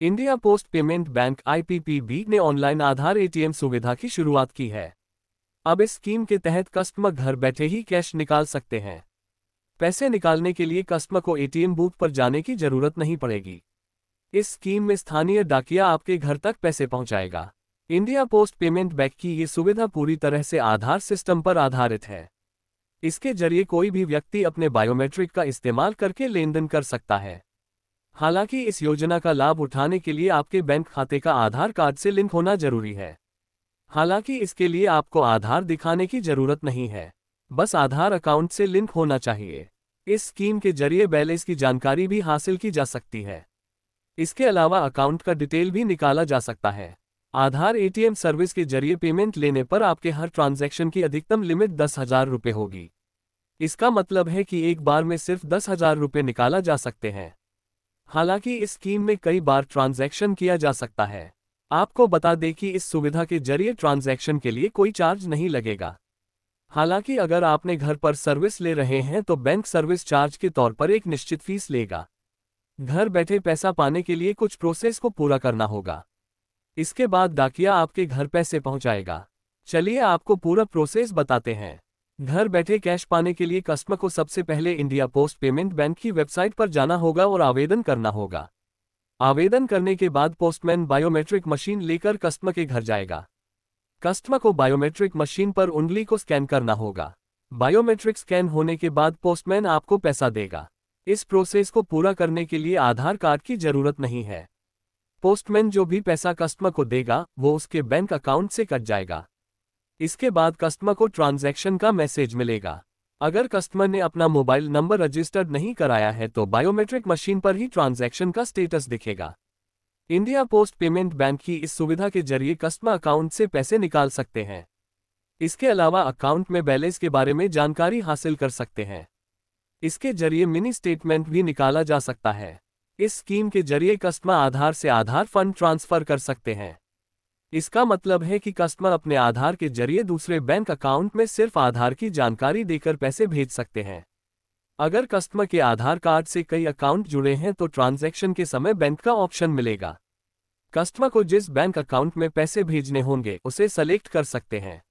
India post payment bank (IPPB) ने online आधार ATM सुविधा की शुरुआत की है। अब इस स्कीम के तहत कस्टमर घर बैठे ही कैश निकाल सकते हैं। पैसे निकालने के लिए कस्टमर को ATM बूथ पर जाने की जरूरत नहीं पड़ेगी। इस स्कीम में स्थानीय डाकिया आपके घर तक पैसे पहुंचाएगा। इंडिया पोस्ट पेमेंट बैंक की ये सुविधा पूरी तरह से आधार सिस्टम पर आधारित है। इसके जरिए कोई भी व्यक्ति अपने बायोमेट्रिक का इस्तेमाल करके लेन देन कर सकता है। हालांकि इस योजना का लाभ उठाने के लिए आपके बैंक खाते का आधार कार्ड से लिंक होना जरूरी है। हालांकि इसके लिए आपको आधार दिखाने की जरूरत नहीं है, बस आधार अकाउंट से लिंक होना चाहिए। इस स्कीम के जरिए बैलेंस की जानकारी भी हासिल की जा सकती है। इसके अलावा अकाउंट का डिटेल भी निकाला जा सकता है। आधार ATM सर्विस के जरिए पेमेंट लेने पर आपके हर ट्रांजैक्शन की अधिकतम लिमिट 10,000 रुपये होगी। इसका मतलब है कि एक बार में सिर्फ 10,000 रुपये निकाला जा सकते हैं। हालांकि इस स्कीम में कई बार ट्रांजैक्शन किया जा सकता है। आपको बता दें कि इस सुविधा के जरिए ट्रांजैक्शन के लिए कोई चार्ज नहीं लगेगा। हालांकि अगर आपने घर पर सर्विस ले रहे हैं तो बैंक सर्विस चार्ज के तौर पर एक निश्चित फीस लेगा। घर बैठे पैसा पाने के लिए कुछ प्रोसेस को पूरा करना होगा। इसके बाद डाकिया आपके घर पैसे पहुंचाएगा। चलिए आपको पूरा प्रोसेस बताते हैं। घर बैठे कैश पाने के लिए कस्टमर को सबसे पहले इंडिया पोस्ट पेमेंट बैंक की वेबसाइट पर जाना होगा और आवेदन करना होगा। आवेदन करने के बाद पोस्टमैन बायोमेट्रिक मशीन लेकर कस्टमर के घर जाएगा। कस्टमर को बायोमेट्रिक मशीन पर उंगली को स्कैन करना होगा। बायोमेट्रिक स्कैन होने के बाद पोस्टमैन आपको पैसा देगा। इस प्रोसेस को पूरा करने के लिए आधार कार्ड की जरूरत नहीं है। पोस्टमैन जो भी पैसा कस्टमर को देगा वो उसके बैंक अकाउंट से कट जाएगा। इसके बाद कस्टमर को ट्रांजैक्शन का मैसेज मिलेगा। अगर कस्टमर ने अपना मोबाइल नंबर रजिस्टर्ड नहीं कराया है तो बायोमेट्रिक मशीन पर ही ट्रांजैक्शन का स्टेटस दिखेगा। इंडिया पोस्ट पेमेंट बैंक की इस सुविधा के जरिए कस्टमर अकाउंट से पैसे निकाल सकते हैं। इसके अलावा अकाउंट में बैलेंस के बारे में जानकारी हासिल कर सकते हैं। इसके जरिए मिनी स्टेटमेंट भी निकाला जा सकता है। इस स्कीम के जरिए कस्टमर आधार से आधार फंड ट्रांसफर कर सकते हैं। इसका मतलब है कि कस्टमर अपने आधार के जरिए दूसरे बैंक अकाउंट में सिर्फ आधार की जानकारी देकर पैसे भेज सकते हैं। अगर कस्टमर के आधार कार्ड से कई अकाउंट जुड़े हैं तो ट्रांजैक्शन के समय बैंक का ऑप्शन मिलेगा। कस्टमर को जिस बैंक अकाउंट में पैसे भेजने होंगे उसे सेलेक्ट कर सकते हैं।